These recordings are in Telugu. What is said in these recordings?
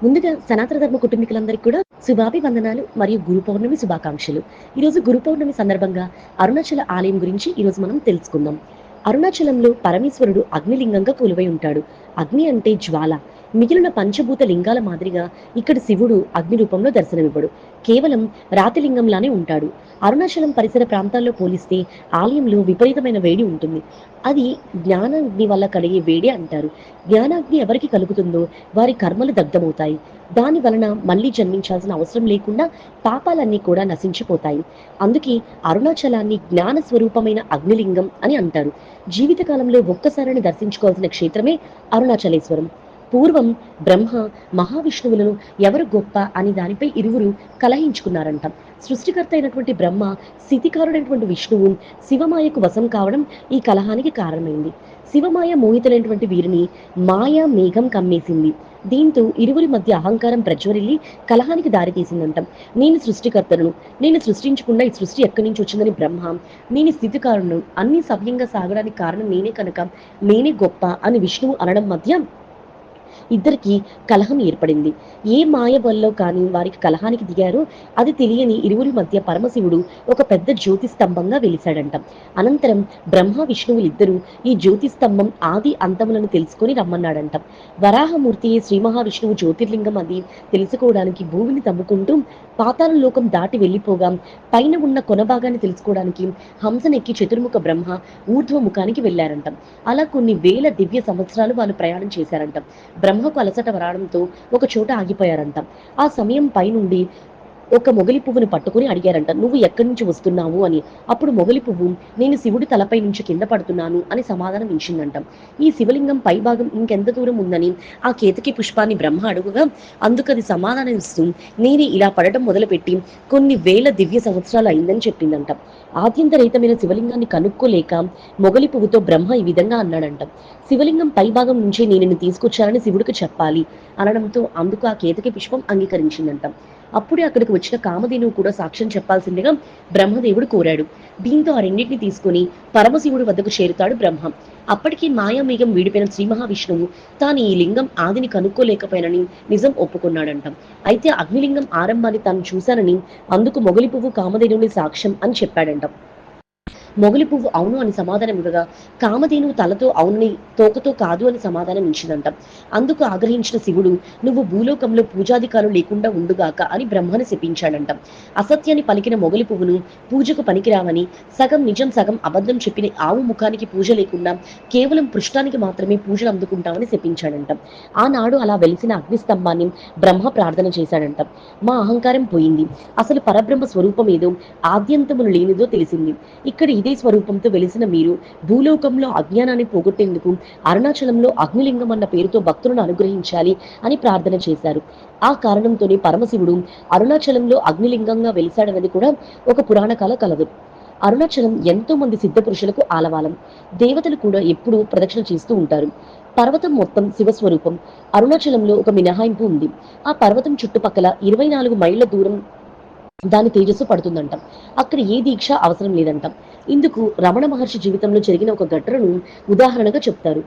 ముందుగా సనాతన ధర్మ కుటుంబీకులందరికీ కూడా శుభాభివందనాలు మరియు గురు పౌర్ణమి శుభాకాంక్షలు. ఈరోజు గురు పౌర్ణమి సందర్భంగా అరుణాచల ఆలయం గురించి ఈరోజు మనం తెలుసుకుందాం. అరుణాచలంలో పరమేశ్వరుడు అగ్నిలింగంగా కొలువై ఉంటాడు. అగ్ని అంటే జ్వాల. మిగిలిన పంచభూత లింగాల మాదిరిగా ఇక్కడ శివుడు అగ్ని రూపంలో దర్శనమివ్వడు. కేవలం రాతి లింగంలానే ఉంటాడు. అరుణాచలం పరిసర ప్రాంతాల్లో పోలిస్తే ఆలయంలో విపరీతమైన వేడి ఉంటుంది. అది జ్ఞానాగ్ని వల్ల కలిగే వేడి అంటారు. జ్ఞానాగ్ని ఎవరికి కలుగుతుందో వారి కర్మలు దగ్ధమవుతాయి. దాని వలన మళ్ళీ జన్మించాల్సిన అవసరం లేకుండా పాపాలన్నీ కూడా నశించిపోతాయి. అందుకే అరుణాచలాన్ని జ్ఞాన స్వరూపమైన అగ్నిలింగం అని అంటారు. జీవితకాలంలో ఒక్కసారిని దర్శించుకోవాల్సిన క్షేత్రమే అరుణాచలేశ్వరం. పూర్వం బ్రహ్మ మహావిష్ణువులను ఎవరు గొప్ప అని దానిపై ఇరువురు కలహించుకున్నారంట. సృష్టికర్త అయినటువంటి బ్రహ్మ, స్థితికారుడైనటువంటి విష్ణువు శివమాయకు వశం కావడం ఈ కలహానికి కారణమైంది. శివమాయ మోహితులైనటువంటి వీరిని మాయా మేఘం కమ్మేసింది. దీంతో ఇరువురి మధ్య అహంకారం ప్రజ్వరిల్లి కలహానికి దారితీసిందంట. నేను సృష్టికర్తను, నేను సృష్టించకుండా ఈ సృష్టి ఎక్కడి నుంచి వచ్చిందని బ్రహ్మ, నేను స్థితికారును, అన్ని సవ్యంగా సాగడానికి కారణం నేనే కనుక నేనే గొప్ప అని విష్ణువు అనడం మధ్య ఇద్దరికి కలహం ఏర్పడింది. ఏ మాయ వల్లో కానీ వారికి కలహానికి దిగారో అది తెలియని ఇరువురి మధ్య పరమశివుడు ఒక పెద్ద జ్యోతి స్తంభంగా వెలిశాడంట. అనంతరం బ్రహ్మ విష్ణువులిద్దరూ ఈ జ్యోతి స్తంభం ఆది అంతములను తెలుసుకొని రమ్మన్నాడంట. వరాహమూర్తి శ్రీ మహావిష్ణువు జ్యోతిర్లింగం అది తెలుసుకోవడానికి భూమిని తవ్వుకుంటూ పాతాళ లోకం దాటి వెళ్ళిపోగా పైన ఉన్న కొన భాగాన్ని తెలుసుకోవడానికి హంసనెక్కి చతుర్ముఖ బ్రహ్మ ఊర్ధ్వముఖానికి వెళ్లారంట. అలా కొన్ని వేల దివ్య సంవత్సరాలు వాళ్ళు ప్రయాణం చేశారంట. బ్రహ్మకు అలసట వరాడంతో ఒక చోట ఆగిపోయారంట. ఆ సమయం పైనుండి ఒక మొగలి పువ్వును పట్టుకుని అడిగారంట, నువ్వు ఎక్కడి నుంచి వస్తున్నావు అని. అప్పుడు మొగలి పువ్వు, నేను శివుడి తలపై నుంచి కింద పడుతున్నాను అని సమాధానం ఇచ్చిందంట. ఈ శివలింగం పై భాగం ఇంకెంత దూరం ఉందని ఆ కేతకి పుష్పాన్ని బ్రహ్మ అడుగుగా అందుకు అది సమాధానం ఇస్తూ నేనే ఇలా పడటం మొదలుపెట్టి కొన్ని వేల దివ్య సంవత్సరాలు అయిందని చెప్పిందంట. ఆద్యంతరహితమైన శివలింగాన్ని కనుక్కోలేక మొగలి పువ్వుతో బ్రహ్మ ఈ విధంగా అన్నాడంట, శివలింగం పై భాగం నుంచి నేను తీసుకొచ్చానని శివుడికి చెప్పాలి అనడంతో అందుకు ఆ కేతకి పుష్పం అంగీకరించిందంట. అప్పుడే అక్కడికి వచ్చిన కామధేనువు కూడా సాక్ష్యం చెప్పాల్సిందిగా బ్రహ్మదేవుడు కోరాడు. దీంతో ఆ రెండింటిని తీసుకుని పరమశివుడి వద్దకు చేరుతాడు బ్రహ్మ. అప్పటికీ మాయామేఘం వీడిపోయిన శ్రీ మహావిష్ణువు తాను ఈ లింగం ఆదిని కనుక్కోలేకపోయానని నిజం ఒప్పుకున్నాడంట. అయితే అగ్నిలింగం ఆరంభాన్ని తాను చూశానని అందుకు మొగలి పువ్వు కామధేనువుని సాక్ష్యం అని చెప్పాడంట. మొగలి పువ్వు అవును అని సమాధానం ఇవ్వగా కామధేనువు తలతో అవునని తోకతో కాదు అని సమాధానం ఇచ్చిందంట. అందుకు ఆగ్రహించిన శివుడు, నువ్వు భూలోకంలో పూజాధికారులు లేకుండా ఉండుగాక అని బ్రహ్మను శపించాడంట. అసత్యాన్ని పలికిన మొగలి పువ్వును పూజకు పనికిరావని, సగం నిజం సగం అబద్ధం చెప్పిన ఆవు ముఖానికి పూజ లేకుండా కేవలం పృష్ఠానికి మాత్రమే పూజలు అందుకుంటామని శపించాడంట. ఆనాడు అలా వెలిసిన అగ్నిస్తంభాన్ని బ్రహ్మ ప్రార్థన చేశాడంట. మా అహంకారం పోయింది, అసలు పరబ్రహ్మ స్వరూపం ఏదో ఆద్యంతములు లేనిదో తెలిసింది. ఇక్కడ ఇదే స్వరూపంతో వెలిసిన మీరు భూలోకంలో అజ్ఞానాన్ని పోగొట్టేందుకు అరుణాచలంలో అగ్నిలింగం అన్న పేరుతో భక్తులను అనుగ్రహించాలి అని ప్రార్థన చేశారు. ఆ కారణంతోనే పరమశివుడు అరుణాచలంలో అగ్నిలింగంగా వెలిశాడన్నది కూడా ఒక పురాణ కథ కలదు. అరుణాచలం ఎంతో మంది సిద్ధ పురుషులకు ఆలవాలం. దేవతలు కూడా ఎప్పుడూ ప్రదక్షిణ చేస్తూ ఉంటారు. పర్వతం మొత్తం శివస్వరూపం. అరుణాచలంలో ఒక మినహాయింపు ఉంది. ఆ పర్వతం చుట్టుపక్కల 24 మైళ్ళ దూరం దాని తేజస్సు పడుతుందంట. అక్కడ ఏ దీక్ష అవసరం లేదంట. ఇందుకు రమణ మహర్షి జీవితంలో జరిగిన ఒక ఘటనను ఉదాహరణగా చెప్తారు.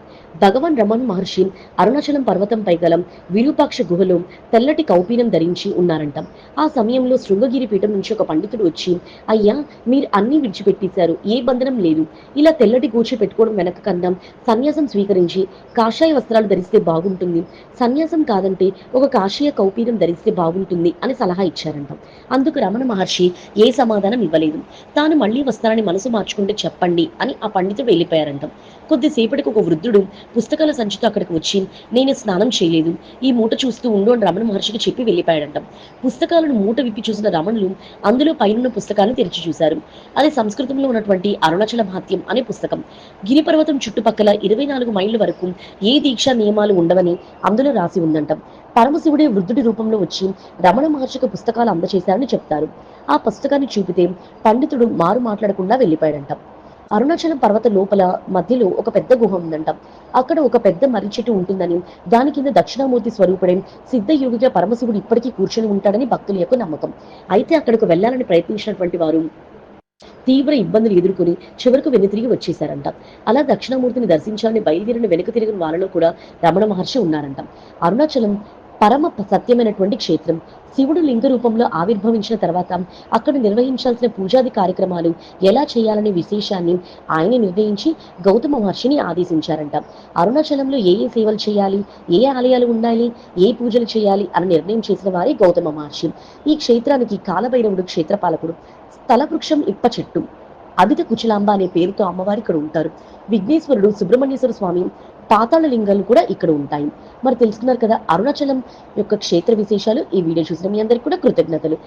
భగవాన్ రమణ మహర్షి అరుణాచలం పర్వతంపై గల విరూపాక్ష గుహలో తెల్లటి కౌపీనం ధరించి ఉన్నారంట. ఆ సమయంలో శృంగగిరి పీఠం నుంచి ఒక పండితుడు వచ్చి, అయ్యా మీరు అన్ని విడిచిపెట్టేశారు, ఏ బంధనం లేదు, ఇలా తెల్లటి గూర్చి పెట్టుకోవడం వెనక కన్నా సన్యాసం స్వీకరించి కాషాయ వస్త్రాలు ధరిస్తే బాగుంటుంది, సన్యాసం కాదంటే ఒక కాషాయ కౌపీనం ధరిస్తే బాగుంటుంది అని సలహా ఇచ్చారంట. అందుకు రమణ మహర్షి ఏ సమాధానం ఇవ్వలేదు. తాను మళ్లీ వస్తానని మనసు మార్చుకుంటే చెప్పండి అని ఆ పండితుడు వెళ్ళిపోయారంట. కొద్దిసేపటికి ఒక వృద్ధుడు పుస్తకాల సంచితో అక్కడికి వచ్చి, నేను స్నానం చేయలేదు, ఈ మూట చూస్తూ ఉండు అని రమణ మహర్షికి చెప్పి వెళ్ళిపోయాడంట. పుస్తకాలను మూట విప్పి చూసిన రమణులు అందులో పైనున్న పుస్తకాలను తెరిచి చూశారు. అది సంస్కృతంలో ఉన్నటువంటి అరుణాచల మహాత్యం అనే పుస్తకం. గిరిపర్వతం చుట్టుపక్కల 24 మైళ్ళ వరకు ఏ దీక్షా నియమాలు ఉండవని అందులో రాసి ఉందంట. పరమశివుడే వృద్ధుడి రూపంలో వచ్చి రమణ మహర్షికి పుస్తకాలు అందజేశారని చెప్తారు. ఆ పుస్తకాన్ని చూపితే పండితుడు మారు మాట్లాడకుండా వెళ్ళిపోయాడంట. అరుణాచలం పర్వత లోపల మధ్యలో ఒక పెద్ద గుహ ఉందంట. అక్కడ ఒక పెద్ద మర్రి చెట్టు ఉంటుందని, దాని కింద దక్షిణామూర్తి స్వరూపుడే సిద్ధయోగిగా పరమశివుడు ఇప్పటికీ కూర్చొని ఉంటాడని భక్తుల యొక్క నమ్మకం. అయితే అక్కడకు వెళ్లాలని ప్రయత్నించినటువంటి వారు తీవ్ర ఇబ్బందులు ఎదుర్కొని చివరకు వెనుతిరిగి వచ్చేశారంట. అలా దక్షిణామూర్తిని దర్శించాలని బయలుదేరిన వెనుక తిరిగిన వాళ్ళలో కూడా రమణ మహర్షి ఉన్నారంట. అరుణాచలం సత్యమైనటువంటి క్షేత్రం. శివుడు లింగ రూపంలో ఆవిర్భవించిన తర్వాత అక్కడ నిర్వహించాల్సిన పూజాది కార్యక్రమాలు ఎలా చేయాలనే విశేషాన్ని ఆయన నిర్ణయించి గౌతమ మహర్షిని ఆదేశించారంట. అరుణాచలంలో ఏ ఏ సేవలు చేయాలి, ఏ ఆలయాలు ఉండాలి, ఏ పూజలు చేయాలి అని నిర్ణయం చేసిన వారే గౌతమ మహర్షి. ఈ క్షేత్రానికి కాలభైరవుడు క్షేత్రపాలకుడు. స్థల వృక్షం ఇప్ప చెట్టు. అదిత కుచలాంబ అనే పేరుతో అమ్మవారు ఇక్కడ ఉంటారు. విఘ్నేశ్వరుడు, సుబ్రహ్మణ్యేశ్వర స్వామి, పాతాళ లింగాలు కూడా ఇక్కడ ఉంటాయి. మరి తెలుసుకున్నారు కదా అరుణాచలం యొక్క క్షేత్ర విశేషాలు. ఈ వీడియో చూసిన మీ అందరికీ కూడా కృతజ్ఞతలు.